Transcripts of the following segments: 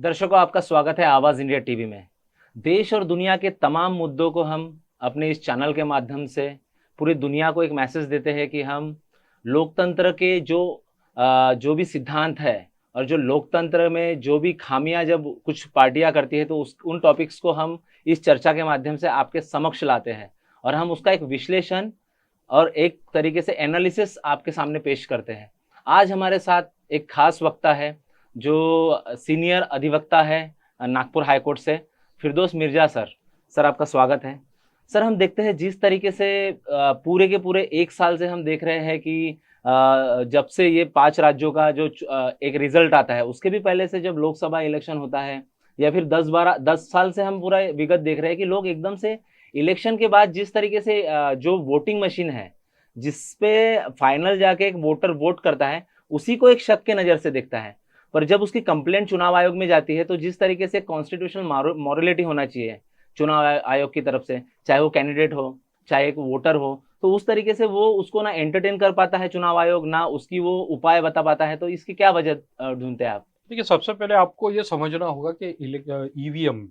दर्शकों, आपका स्वागत है आवाज इंडिया टीवी में। देश और दुनिया के तमाम मुद्दों को हम अपने इस चैनल के माध्यम से पूरी दुनिया को एक मैसेज देते हैं कि हम लोकतंत्र के जो भी सिद्धांत है और जो लोकतंत्र में जो भी खामियां जब कुछ पार्टियां करती है तो उन टॉपिक्स को हम इस चर्चा के माध्यम से आपके समक्ष लाते हैं और हम उसका एक विश्लेषण और एक तरीके से एनालिसिस आपके सामने पेश करते हैं। आज हमारे साथ एक खास वक्ता है जो सीनियर अधिवक्ता है नागपुर हाई कोर्ट से, फिरदौस मिर्जा सर। सर, आपका स्वागत है। सर, हम देखते हैं जिस तरीके से पूरे के पूरे एक साल से हम देख रहे हैं कि जब से ये 5 राज्यों का जो एक रिजल्ट आता है, उसके भी पहले से जब लोकसभा इलेक्शन होता है या फिर 10 साल से हम पूरा विगत देख रहे हैं कि लोग एकदम से इलेक्शन के बाद जिस तरीके से जो वोटिंग मशीन है जिसपे फाइनल जाके एक वोटर वोट करता है, उसी को एक शक के नज़र से देखता है। पर जब उसकी कंप्लेंट चुनाव आयोग में जाती है तो जिस तरीके से कॉन्स्टिट्यूशनल मॉरलिटी होना चाहिए चुनाव आयोग की तरफ से, चाहे वो कैंडिडेट हो चाहे एक वोटर हो, तो उस तरीके से वो उसको ना एंटरटेन कर पाता है चुनाव आयोग, ना उसकी वो उपाय बता पाता है। तो इसकी क्या वजह ढूंढते हैं आप? देखिए, सबसे पहले आपको ये समझना होगा कि ईवीएम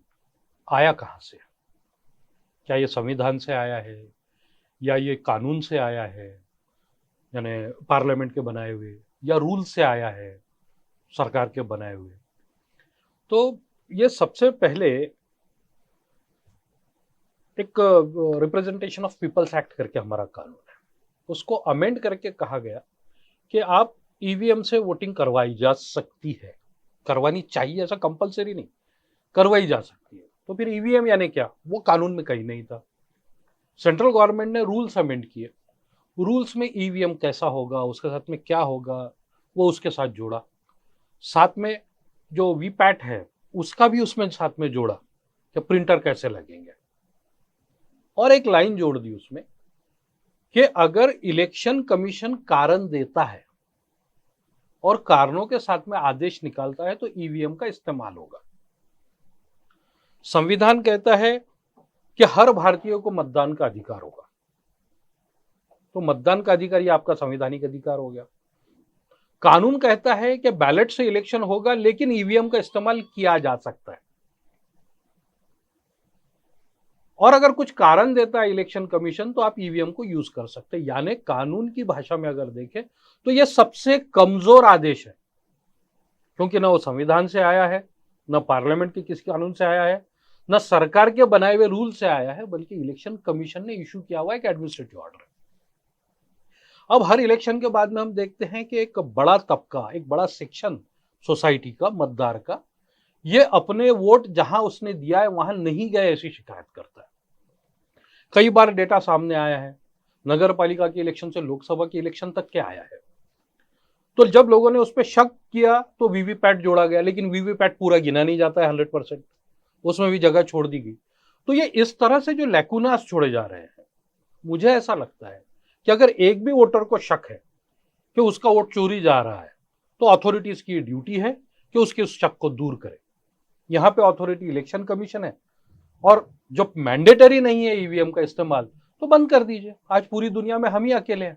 आया कहाँ से। क्या ये संविधान से आया है या ये कानून से आया है, यानी पार्लियामेंट के बनाए हुए, या रूल से आया है सरकार के बनाए हुए। तो ये सबसे पहले एक रिप्रेजेंटेशन ऑफ पीपल्स एक्ट करके हमारा कानून है, उसको अमेंड करके कहा गया कि आप ईवीएम से वोटिंग करवाई जा सकती है, करवानी चाहिए ऐसा कंपलसरी नहीं, करवाई जा सकती है। तो फिर ईवीएम यानी क्या, वो कानून में कहीं नहीं था। सेंट्रल गवर्नमेंट ने रूल्स अमेंड किए, रूल्स में ईवीएम कैसा होगा, उसके साथ में क्या होगा, वो उसके साथ जोड़ा। साथ में जो वीपैट है उसका भी उसमें साथ में जोड़ा कि प्रिंटर कैसे लगेंगे, और एक लाइन जोड़ दी उसमें कि अगर इलेक्शन कमीशन कारण देता है और कारणों के साथ में आदेश निकालता है तो ईवीएम का इस्तेमाल होगा। संविधान कहता है कि हर भारतीय को मतदान का अधिकार होगा, तो मतदान का अधिकार ये आपका संवैधानिक अधिकार हो गया। कानून कहता है कि बैलेट से इलेक्शन होगा लेकिन ईवीएम का इस्तेमाल किया जा सकता है, और अगर कुछ कारण देता है इलेक्शन कमीशन तो आप ईवीएम को यूज कर सकते हैं। यानी कानून की भाषा में अगर देखें तो यह सबसे कमजोर आदेश है, क्योंकि ना वो संविधान से आया है, ना पार्लियामेंट के किसी कानून से आया है, ना सरकार के बनाए हुए रूल से आया है, बल्कि इलेक्शन कमीशन ने इशू किया हुआ एक एडमिनिस्ट्रेटिव ऑर्डर है। अब हर इलेक्शन के बाद में हम देखते हैं कि एक बड़ा तबका, एक बड़ा सेक्शन सोसाइटी का, मतदार का, ये अपने वोट जहां उसने दिया है वहां नहीं गए ऐसी शिकायत करता है। कई बार डेटा सामने आया है, नगर पालिका के इलेक्शन से लोकसभा के इलेक्शन तक के आया है। तो जब लोगों ने उस पर शक किया तो वीवीपैट जोड़ा गया, लेकिन वीवीपैट पूरा गिना नहीं जाता है 100%, उसमें भी जगह छोड़ दी गई। तो ये इस तरह से जो लैकुनास छोड़े जा रहे हैं, मुझे ऐसा लगता है कि अगर एक भी वोटर को शक है कि उसका वोट चोरी जा रहा है तो अथॉरिटीज की ड्यूटी है कि उसके उस शक को दूर करे। यहां पे अथॉरिटी इलेक्शन कमीशन है, और जो मैंडेटरी नहीं है ईवीएम का इस्तेमाल तो बंद कर दीजिए। आज पूरी दुनिया में हम ही अकेले हैं,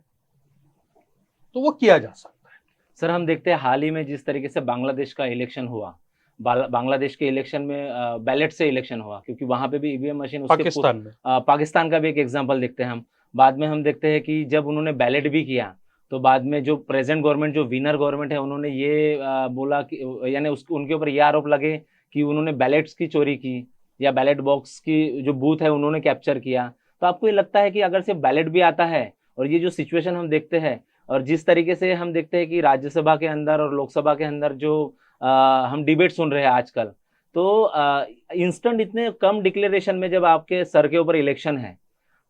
तो वो किया जा सकता है। सर, हम देखते हैं हाल ही में जिस तरीके से बांग्लादेश का इलेक्शन हुआ, बांग्लादेश के इलेक्शन में बैलेट से इलेक्शन हुआ, क्योंकि वहां पे भी ईवीएम मशीन पाकिस्तान में पाकिस्तान का भी एक एग्जांपल देखते हैं हम। बाद में हम देखते हैं कि जब उन्होंने बैलेट भी किया तो बाद में जो प्रेजेंट गवर्नमेंट, जो विनर गवर्नमेंट है, उन्होंने ये बोला कि यानी उनके ऊपर ये आरोप लगे कि उन्होंने बैलेट्स की चोरी की या बैलेट बॉक्स की जो बूथ है उन्होंने कैप्चर किया। तो आपको ये लगता है कि अगर सिर्फ बैलेट भी आता है और ये जो सिचुएशन हम देखते हैं और जिस तरीके से हम देखते हैं कि राज्यसभा के अंदर और लोकसभा के अंदर जो हम डिबेट सुन रहे हैं आजकल, तो इंस्टेंट इतने कम डिक्लेरेशन में जब आपके सर के ऊपर इलेक्शन है,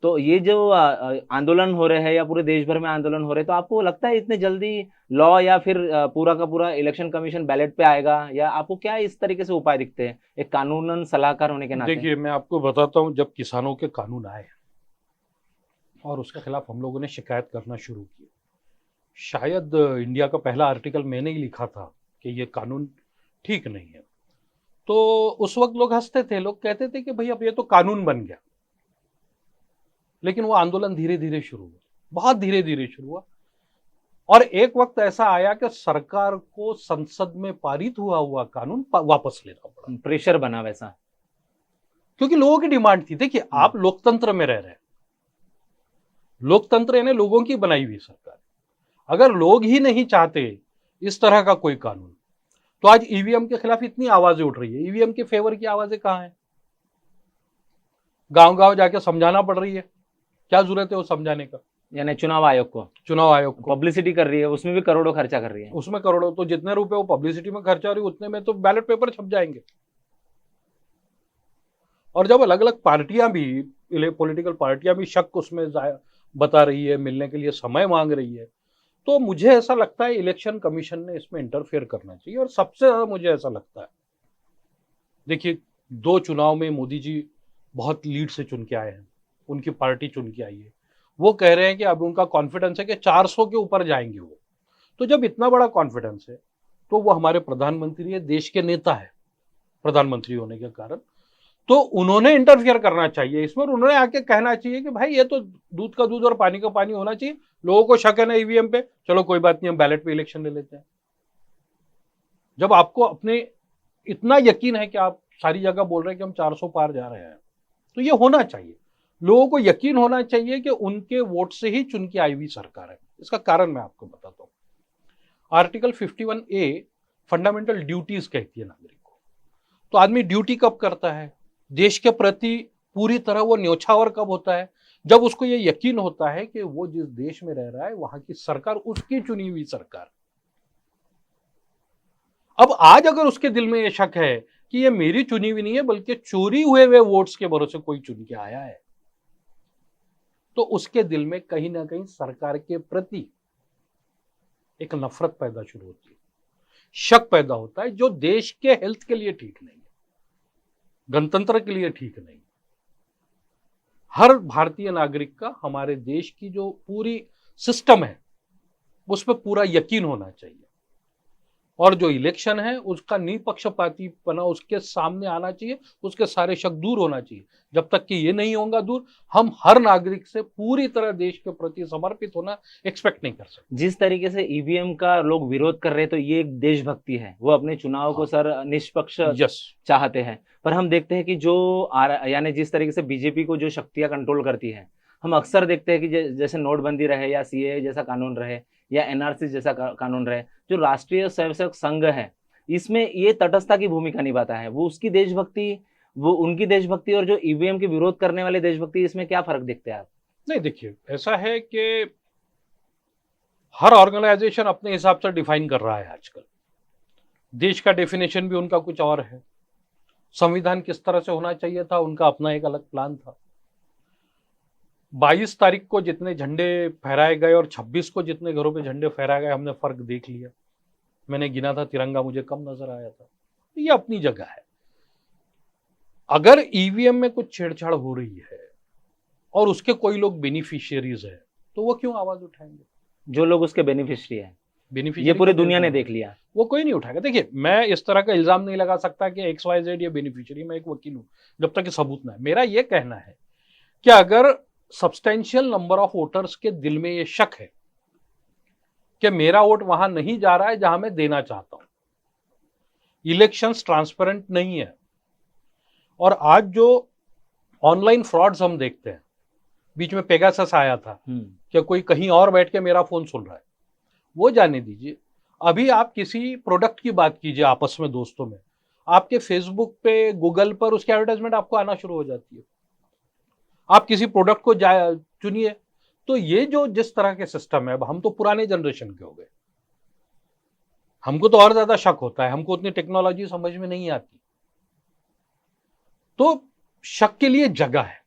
तो ये जो आंदोलन हो रहे हैं या पूरे देश भर में आंदोलन हो रहे हैं, तो आपको लगता है इतने जल्दी लॉ या फिर पूरा का पूरा इलेक्शन कमीशन बैलेट पे आएगा, या आपको क्या इस तरीके से उपाय दिखते हैं एक कानूनन सलाहकार होने के नाते? देखिए, मैं आपको बताता हूं, जब किसानों के कानून आए और उसके खिलाफ हम लोगों ने शिकायत करना शुरू की, शायद इंडिया का पहला आर्टिकल मैंने ही लिखा था कि ये कानून ठीक नहीं है। तो उस वक्त लोग हंसते थे, लोग कहते थे कि भाई अब ये तो कानून बन गया। लेकिन वो आंदोलन धीरे धीरे शुरू हुआ, बहुत धीरे धीरे शुरू हुआ, और एक वक्त ऐसा आया कि सरकार को संसद में पारित हुआ कानून वापस लेना पड़ा, प्रेशर बना वैसा, क्योंकि लोगों की डिमांड थी। देखिए, आप लोकतंत्र में रह रहे हैं, लोकतंत्र यानी लोगों की बनाई हुई सरकार। अगर लोग ही नहीं चाहते इस तरह का कोई कानून, तो आज ईवीएम के खिलाफ इतनी आवाजें उठ रही है। ईवीएम के फेवर की आवाजें कहां हैं? गांव गांव जाके समझाना पड़ रही है। क्या जरूरत है वो समझाने का? यानी चुनाव आयोग को पब्लिसिटी कर रही है, उसमें भी करोड़ों खर्चा कर रही है। उसमें करोड़ों, तो जितने रुपए वो पब्लिसिटी में खर्चा हो रही है उतने में तो बैलेट पेपर छप जाएंगे। और जब अलग अलग पार्टियां भी, पॉलिटिकल पार्टियां भी शक उसमें बता रही है, मिलने के लिए समय मांग रही है, तो मुझे ऐसा लगता है इलेक्शन कमीशन ने इसमें इंटरफेयर करना चाहिए। और सबसे ज्यादा मुझे ऐसा लगता है, देखिए 2 चुनाव में मोदी जी बहुत लीड से चुन के आए हैं, उनकी पार्टी चुन के आई है। वो कह रहे हैं कि अब उनका कॉन्फिडेंस है कि 400 के ऊपर जाएंगे वो। तो जब इतना बड़ा कॉन्फिडेंस है, तो वो हमारे प्रधानमंत्री है, देश के नेता है प्रधानमंत्री होने के कारण, तो उन्होंने इंटरफियर करना चाहिए इसमें। और उन्होंने आके कहना चाहिए कि भाई ये तो दूध का दूध और पानी का पानी होना चाहिए। लोगों को शक है ना ईवीएम पे, चलो कोई बात नहीं, हम बैलेट पे इलेक्शन ले लेते हैं। जब आपको अपने इतना यकीन है कि आप सारी जगह बोल रहे हैं कि हम 400 पार जा रहे हैं, तो ये होना चाहिए। लोगों को यकीन होना चाहिए कि उनके वोट से ही चुन के आई हुई सरकार है। इसका कारण मैं आपको बताता हूं। आर्टिकल 51A फंडामेंटल ड्यूटीज कहती है नागरिक को। तो आदमी ड्यूटी कब करता है, देश के प्रति पूरी तरह वो न्योछावर कब होता है, जब उसको ये यकीन होता है कि वो जिस देश में रह रहा है वहां की सरकार उसकी चुनी हुई सरकार। अब आज अगर उसके दिल में ये शक है कि ये मेरी चुनी हुई नहीं है बल्कि चोरी हुए वोट्स के भरोसे कोई चुन के आया है, तो उसके दिल में कहीं ना कहीं सरकार के प्रति एक नफरत पैदा शुरू होती है, शक पैदा होता है, जो देश के हेल्थ के लिए ठीक नहीं है, गणतंत्र के लिए ठीक नहीं। हर भारतीय नागरिक का हमारे देश की जो पूरी सिस्टम है उस पर पूरा यकीन होना चाहिए। और जो इलेक्शन है उसका निपक्षपातीपना उसके सामने आना चाहिए, उसके सारे शक दूर होना चाहिए। जब तक कि ये नहीं होगा दूर, हम हर नागरिक से पूरी तरह देश के प्रति समर्पित होना एक्सपेक्ट नहीं कर सकते। जिस तरीके से ईवीएम का लोग विरोध कर रहे हैं, तो ये एक देशभक्ति है। वो अपने चुनाव को सर निष्पक्ष चाहते हैं। पर हम देखते हैं कि जो यानी जिस तरीके से बीजेपी को जो शक्तियां कंट्रोल करती है, हम अक्सर देखते हैं कि जैसे नोटबंदी रहे या सीएए जैसा कानून रहे या एनआरसी जैसा कानून रहे, जो राष्ट्रीय स्वयंसेवक संघ है इसमें ये तटस्थता की भूमिका निभाता है। वो उसकी देशभक्ति, वो उनकी देशभक्ति और जो ईवीएम के विरोध करने वाले देशभक्ति, इसमें क्या फर्क देखते हैं आप? नहीं, देखिए ऐसा है कि हर ऑर्गेनाइजेशन अपने हिसाब से डिफाइन कर रहा है आजकल। देश का डेफिनेशन भी उनका कुछ और है, संविधान किस तरह से होना चाहिए था उनका अपना एक अलग प्लान था। 22 तारीख को जितने झंडे फहराए गए और 26 को जितने घरों पे झंडे फहराए गए, हमने फर्क देख लिया। मैंने गिना था, तिरंगा मुझे कम नजर आया था। ये अपनी जगह है। अगर ईवीएम में कुछ छेड़छाड़ हो रही है और उसके कोई लोग बेनिफिशियरीज है, तो वो क्यों आवाज उठाएंगे? जो लोग उसके बेनिफिशियरी है, ये पूरी दुनिया ने देख लिया, वो कोई नहीं उठाएगा। देखिए, मैं इस तरह का इल्जाम नहीं लगा सकता कि XYZ ये बेनिफिशियरी, मैं एक वकील हूं, जब तक कि सबूत ना है। मेरा ये कहना है कि अगर सब्सटेंशियल नंबर ऑफ वोटर्स के दिल में ये शक है कि मेरा वोट वहां नहीं जा रहा है जहां मैं देना चाहता हूं, इलेक्शंस ट्रांसपेरेंट नहीं है, और आज जो ऑनलाइन फ्रॉड्स हम देखते हैं, बीच में पेगासस आया था कि कोई कहीं और बैठ के मेरा फोन सुन रहा है, वो जाने दीजिए। अभी आप किसी प्रोडक्ट की बात कीजिए आपस में दोस्तों में, आपके फेसबुक पे, गूगल पर उसकी एडवर्टाइजमेंट आपको आना शुरू हो जाती है। आप किसी प्रोडक्ट को चुनिए, तो ये जो जिस तरह के सिस्टम है, अब हम तो पुराने जनरेशन के हो गए, हमको तो और ज्यादा शक होता है, हमको उतनी टेक्नोलॉजी समझ में नहीं आती। तो शक के लिए जगह है,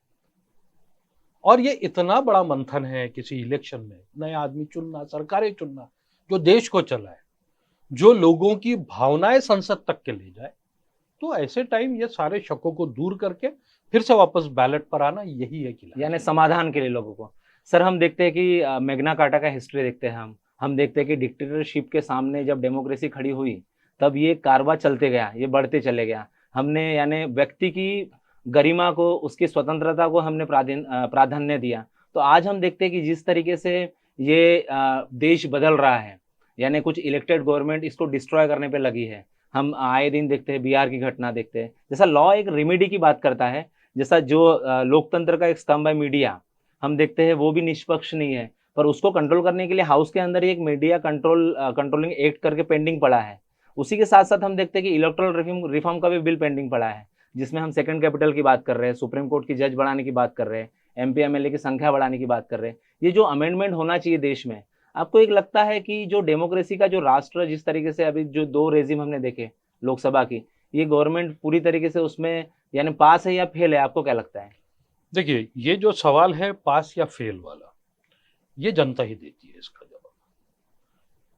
और ये इतना बड़ा मंथन है किसी इलेक्शन में, नया आदमी चुनना, सरकारें चुनना जो देश को चलाए, जो लोगों की भावनाएं संसद तक के ले जाए। तो ऐसे टाइम ये सारे शकों को दूर करके फिर से वापस बैलेट पर आना, यही है कि यानी समाधान के लिए लोगों को। सर हम देखते हैं कि मैग्ना कार्टा का हिस्ट्री देखते हैं हम देखते हैं कि डिक्टेटरशिप के सामने जब डेमोक्रेसी खड़ी हुई, तब ये कारवा चलते गया, ये बढ़ते चले गया। हमने यानी व्यक्ति की गरिमा को, उसकी स्वतंत्रता को हमने प्राधान्य दिया। तो आज हम देखते हैं कि जिस तरीके से ये देश बदल रहा है, यानी कुछ इलेक्टेड गवर्नमेंट इसको डिस्ट्रॉय करने पे लगी है। हम आए दिन देखते हैं, बिहार की घटना देखते हैं। जैसा लॉ एक रेमेडी की बात करता है, जैसा जो लोकतंत्र का एक स्तंभ है मीडिया, हम देखते हैं वो भी निष्पक्ष नहीं है, पर उसको कंट्रोल करने के लिए हाउस के अंदर ही एक मीडिया कंट्रोलिंग एक्ट करके पेंडिंग पड़ा है। उसी के साथ साथ हम देखते हैं कि इलेक्टोरल रिफॉर्म का भी बिल पेंडिंग पड़ा है, जिसमें हम सेकंड कैपिटल की बात कर रहे हैं, सुप्रीम कोर्ट की जज बढ़ाने की बात कर रहे हैं, एमपी एमएलए की संख्या बढ़ाने की बात कर रहे हैं। ये जो अमेंडमेंट होना चाहिए देश में, आपको एक लगता है कि जो डेमोक्रेसी का जो राष्ट्र जिस तरीके से अभी जो 2 रेजिम हमने देखे लोकसभा की, ये गवर्नमेंट पूरी तरीके से उसमें यानी पास है या फेल है, आपको क्या लगता है? देखिए, ये जो सवाल है पास या फेल वाला, ये जनता ही देती है इसका जवाब।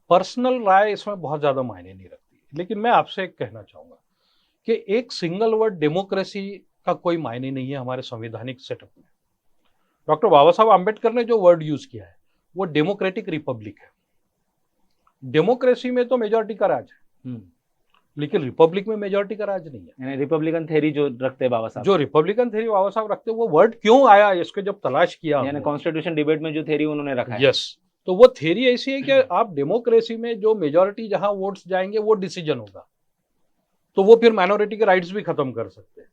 पर्सनल राय इसमें बहुत ज्यादा मायने नहीं रखती। लेकिन मैं आपसे एक कहना चाहूंगा कि एक सिंगल वर्ड डेमोक्रेसी का कोई मायने नहीं है हमारे संवैधानिक सेटअप में। डॉक्टर बाबा साहब आम्बेडकर ने जो वर्ड यूज किया है वो डेमोक्रेटिक रिपब्लिक है। डेमोक्रेसी में तो मेजॉरिटी का राज है, लेकिन रिपब्लिक में मेजॉरिटी का राज नहीं है। यानी रिपब्लिकन थ्योरी जो रखते हैं बाबा साहब, जो रिपब्लिकन थ्योरी बाबा साहब रखते हैं, वो वर्ड क्यों आया इसको जब तलाश किया, यानी कॉन्स्टिट्यूशन डिबेट में जो थ्योरी उन्होंने रखा है। यस, तो वो थ्योरी ऐसी है कि आप डेमोक्रेसी में जो मेजॉरिटी जहां वोट्स जाएंगे वो डिसीजन होगा, तो वो फिर माइनॉरिटी के राइट्स भी खत्म कर सकते हैं।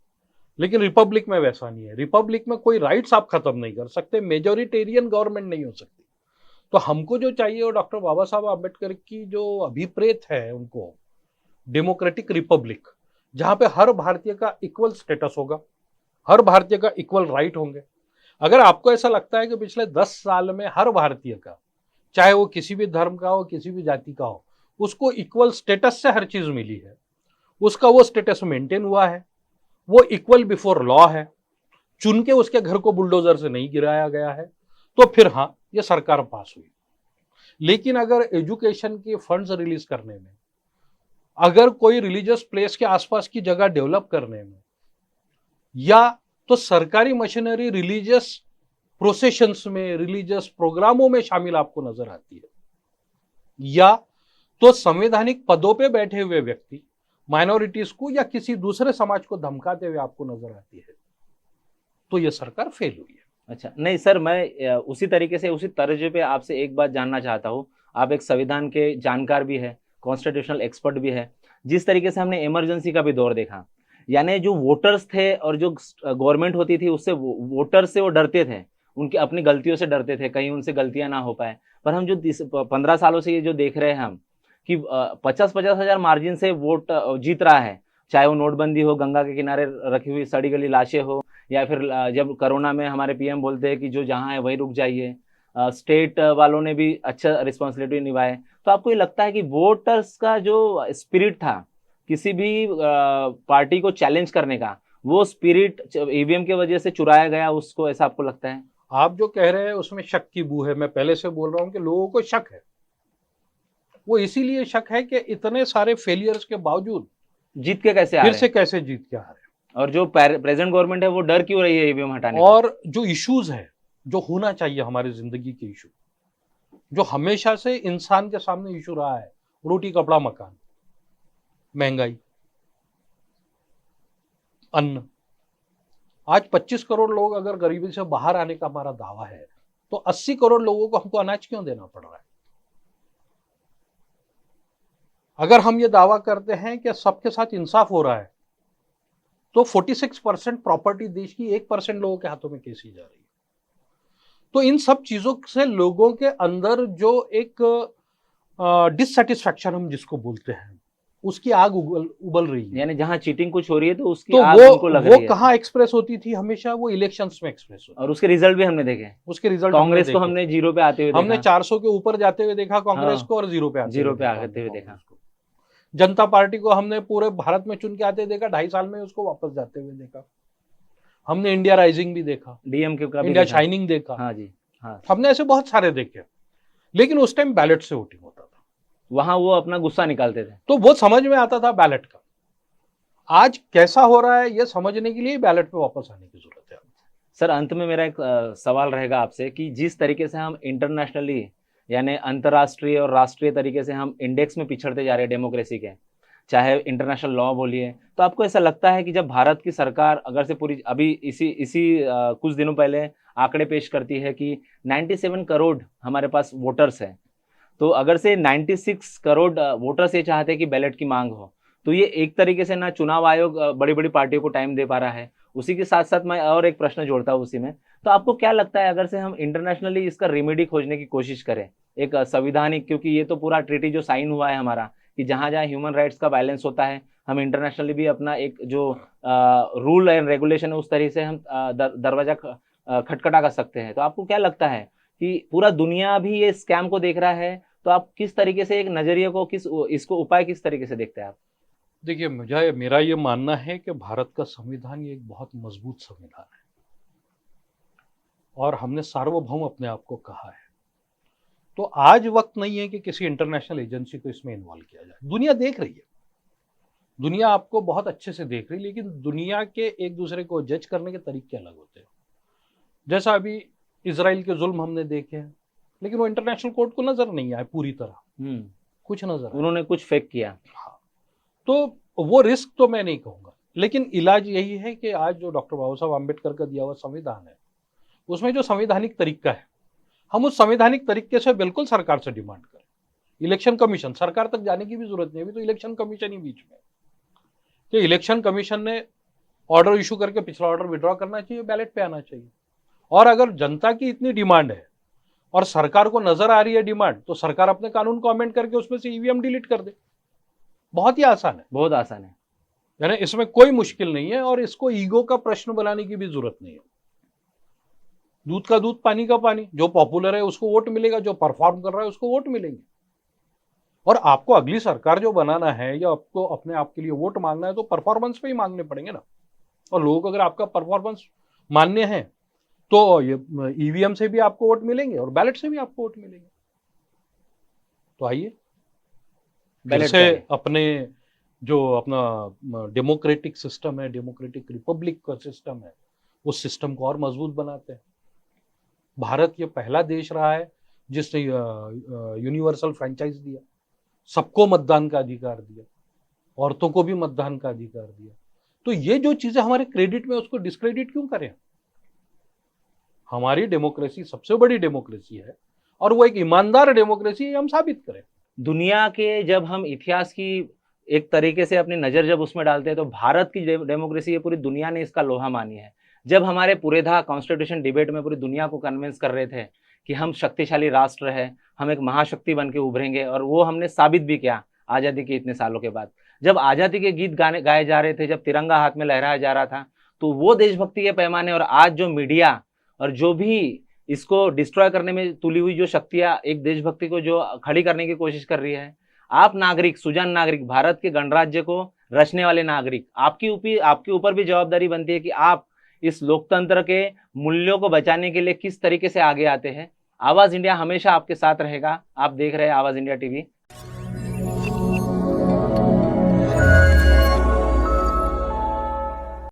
लेकिन रिपब्लिक में वैसा नहीं है। रिपब्लिक में कोई राइट्स आप खत्म नहीं कर सकते, मेजोरिटेरियन गवर्नमेंट नहीं हो सकती। तो हमको जो चाहिए वो डॉक्टर बाबा साहब आम्बेडकर की जो अभिप्रेत है, उनको डेमोक्रेटिक रिपब्लिक, जहां पे हर भारतीय का इक्वल स्टेटस होगा, हर भारतीय का इक्वल राइट होंगे। अगर आपको ऐसा लगता है कि पिछले 10 साल में हर भारतीय का, चाहे वो किसी भी धर्म का हो, किसी भी जाति का हो, उसको इक्वल स्टेटस से हर चीज मिली है, उसका वो स्टेटस मेंटेन हुआ है, वो इक्वल बिफोर लॉ है, चुन के उसके घर को बुलडोजर से नहीं गिराया गया है, तो फिर हाँ, ये सरकार पास हुई। लेकिन अगर एजुकेशन के फंड्स रिलीज करने में, अगर कोई रिलीजियस प्लेस के आसपास की जगह डेवलप करने में, या तो सरकारी मशीनरी रिलीजियस प्रोसेशंस में, रिलीजियस प्रोग्रामों में शामिल आपको नजर आती है, या तो संवैधानिक पदों पे बैठे हुए व्यक्ति माइनॉरिटीज को या किसी दूसरे समाज को धमकाते हुए आपको नजर आती है, तो यह सरकार फेल हुई है। अच्छा, नहीं सर, मैं उसी तरीके से उसी तर्ज पे आपसे एक बात जानना चाहता हूँ। आप एक संविधान के जानकार भी है, कॉन्स्टिट्यूशनल एक्सपर्ट भी है। जिस तरीके से हमने इमरजेंसी का भी दौर देखा, यानी जो वोटर्स थे और जो गवर्नमेंट होती थी उससे वोटर से वो डरते थे, उनकी अपनी गलतियों से डरते थे, कहीं उनसे गलतियां ना हो पाए। पर हम जो 15 सालों से ये जो देख रहे हैं हम कि 50-50 हजार मार्जिन से वोट जीत रहा है, चाहे वो नोटबंदी हो, गंगा के किनारे रखी हुई सड़ी गली लाशें हो, या फिर जब कोरोना में हमारे पीएम बोलते हैं कि जो जहां है वहीं रुक जाइए, स्टेट वालों ने भी अच्छा रिस्पॉन्सिबिलिटी निभाए। तो आपको ये लगता है कि वोटर्स का जो स्पिरिट था किसी भी पार्टी को चैलेंज करने का, वो स्पिरिट ईवीएम की वजह से चुराया गया उसको, ऐसा आपको लगता है? आप जो कह रहे हैं उसमें शक की बू है। मैं पहले से बोल रहा हूं कि लोगों को शक है। वो इसीलिए शक है कि इतने सारे फेलियर्स के बावजूद जीत के कैसे आ फिर रहे से हैं? कैसे जीत के आ रहे हैं। और जो प्रेजेंट गवर्नमेंट है वो डर क्यों रही है ईवीएम हटाने से? और जो इश्यूज है, जो होना चाहिए हमारी जिंदगी के इशू, जो हमेशा से इंसान के सामने इशू रहा है, रोटी कपड़ा मकान, महंगाई, अन्न। आज 25 करोड़ लोग अगर गरीबी से बाहर आने का हमारा दावा है, तो 80 करोड़ लोगों को हमको अनाज क्यों देना पड़ रहा है? अगर हम ये दावा करते हैं कि सबके साथ इंसाफ हो रहा है, तो 46% प्रॉपर्टी देश की 1% लोगों के हाथों में कैसी जा रही है? तो इन सब चीजों से लोगों के अंदर जो एक डिससेटिस्फैक्शन हम जिसको बोलते हैं, उसकी आग उबल रही है। यानी जहां चीटिंग कुछ हो रही है तो उसकी तो आग उनको लग रही है। कहाँ एक्सप्रेस होती थी? हमेशा वो इलेक्शंस में एक्सप्रेस होती। और उसके रिजल्ट भी हमने देखे। उसके रिजल्ट कांग्रेस को हमने 0 पे आते हुए हमने देखा। 400 के ऊपर जाते हुए देखा कांग्रेस हाँ, को, और 0 पे आते हुए देखा। जनता पार्टी को हमने पूरे भारत में चुन के आते देखा, 2.5 साल में उसको वापस जाते हुए देखा। हमने इंडिया राइजिंग भी देखा, डीएमके का भी इंडिया देखा। शाइनिंग देखा। हाँ जी, हाँ। हमने ऐसे बहुत सारे देखे, लेकिन उस टाइम बैलेट से वोटिंग होता था। वहां वो अपना गुस्सा निकालते थे, तो वो समझ में आता था बैलेट का। आज कैसा हो रहा है ये समझने के लिए बैलेट पे वापस आने की जरूरत है। सर अंत में मेरा एक सवाल रहेगा आपसे कि जिस तरीके से हम इंटरनेशनली यानी अंतर्राष्ट्रीय और राष्ट्रीय तरीके से हम इंडेक्स में पिछड़ते जा रहे हैं डेमोक्रेसी के, चाहे इंटरनेशनल लॉ बोलिए, तो आपको ऐसा लगता है कि जब भारत की सरकार अगर से पूरी अभी इसी कुछ दिनों पहले आंकड़े पेश करती है कि 97 करोड़ हमारे पास वोटर्स हैं। तो अगर से 96 करोड़ वोटर्स ये चाहते हैं कि बैलेट की मांग हो, तो ये एक तरीके से ना चुनाव आयोग बड़ी बड़ी पार्टियों को टाइम दे पा रहा है। उसी के साथ साथ मैं और एक प्रश्न जोड़ता हूँ उसी में, तो आपको क्या लगता है अगर से हम इंटरनेशनली इसका रेमेडी खोजने की कोशिश करें, एक संविधानिक, क्योंकि ये तो पूरा ट्रीटी जो साइन हुआ है हमारा कि जहां जहां ह्यूमन राइट्स का बैलेंस होता है, हम इंटरनेशनली भी अपना एक जो रूल एंड रेगुलेशन है उस तरह से हम दरवाजा खटखटा कर सकते हैं। तो आपको क्या लगता है कि पूरा दुनिया भी ये स्कैम को देख रहा है, तो आप किस तरीके से एक नजरिए को इसको उपाय किस तरीके से देखते हैं आप? देखिए, मुझे मेरा ये मानना है कि भारत का संविधान ये एक बहुत मजबूत संविधान है और हमने सार्वभौम अपने आप को कहा है। तो आज वक्त नहीं है कि किसी इंटरनेशनल एजेंसी को इसमें इन्वॉल्व किया जाए। दुनिया देख रही है, दुनिया आपको बहुत अच्छे से देख रही है, लेकिन दुनिया के एक दूसरे को जज करने के तरीके अलग होते हैं। जैसा अभी इसराइल के जुल्म हमने देखे हैं, लेकिन वो इंटरनेशनल कोर्ट को नजर नहीं आए पूरी तरह, कुछ नजर आए। उन्होंने कुछ फेक किया। हाँ, तो वो रिस्क तो मैं नहीं कहूंगा, लेकिन इलाज यही है कि आज जो डॉक्टर बाबा साहब आम्बेडकर का दिया हुआ संविधान है, उसमें जो संवैधानिक तरीका है, हम उस संवैधानिक तरीके से बिल्कुल सरकार से डिमांड करें। इलेक्शन कमीशन, सरकार तक जाने की भी जरूरत नहीं, अभी तो इलेक्शन कमीशन ही बीच में, कि इलेक्शन कमीशन ने ऑर्डर इशू करके पिछला ऑर्डर विड्रॉ करना चाहिए, बैलेट पे आना चाहिए। और अगर जनता की इतनी डिमांड है और सरकार को नजर आ रही है डिमांड, तो सरकार अपने कानून को अमेंड करके उसमें से ईवीएम डिलीट कर दे। बहुत ही आसान है, बहुत आसान है, यानी इसमें कोई मुश्किल नहीं है और इसको ईगो का प्रश्न बनाने की भी जरूरत नहीं है। दूध का दूध, पानी का पानी, जो पॉपुलर है उसको वोट मिलेगा, जो परफॉर्म कर रहा है उसको वोट मिलेंगे। और आपको अगली सरकार जो बनाना है या आपको अपने आप के लिए वोट मांगना है, तो परफॉर्मेंस पे ही मांगने पड़ेंगे ना। और लोग अगर आपका परफॉर्मेंस मान्य है, तो ये ईवीएम से भी आपको वोट मिलेंगे और बैलेट से भी आपको वोट मिलेंगे। तो आइए फिर से अपने जो अपना डेमोक्रेटिक सिस्टम है, डेमोक्रेटिक रिपब्लिक का सिस्टम है, उस सिस्टम को और मजबूत बनाते हैं। भारत ये पहला देश रहा है जिसने यूनिवर्सल फ्रेंचाइज दिया, सबको मतदान का अधिकार दिया, औरतों को भी मतदान का अधिकार दिया। तो ये जो चीजें हमारे क्रेडिट में, उसको डिस्क्रेडिट क्यों करें? हमारी डेमोक्रेसी सबसे बड़ी डेमोक्रेसी है और वो एक ईमानदार डेमोक्रेसी है, हम साबित करें। दुनिया के जब हम इतिहास की एक तरीके से अपनी नजर जब उसमें डालते हैं, तो भारत की डेमोक्रेसी, ये पूरी दुनिया ने इसका लोहा मानी है। जब हमारे पुरेधा कॉन्स्टिट्यूशन डिबेट में पूरी दुनिया को कन्विंस कर रहे थे कि हम शक्तिशाली राष्ट्र है, हम एक महाशक्ति बन के उभरेंगे, और वो हमने साबित भी किया आज़ादी के इतने सालों के बाद। जब आज़ादी के गीत गाए जा रहे थे, जब तिरंगा हाथ में लहराया जा रहा था, तो वो देशभक्ति के पैमाने, और आज जो मीडिया और जो भी इसको डिस्ट्रॉय करने में तुली हुई जो शक्तियां एक देशभक्ति को जो खड़ी करने की कोशिश कर रही है, आप नागरिक, सुजान नागरिक, भारत के गणराज्य को रचने वाले नागरिक, आपके ऊपर भी जवाबदारी बनती है कि आप इस लोकतंत्र के मूल्यों को बचाने के लिए किस तरीके से आगे आते हैं। आवाज इंडिया हमेशा आपके साथ रहेगा। आप देख रहे हैं आवाज इंडिया टीवी।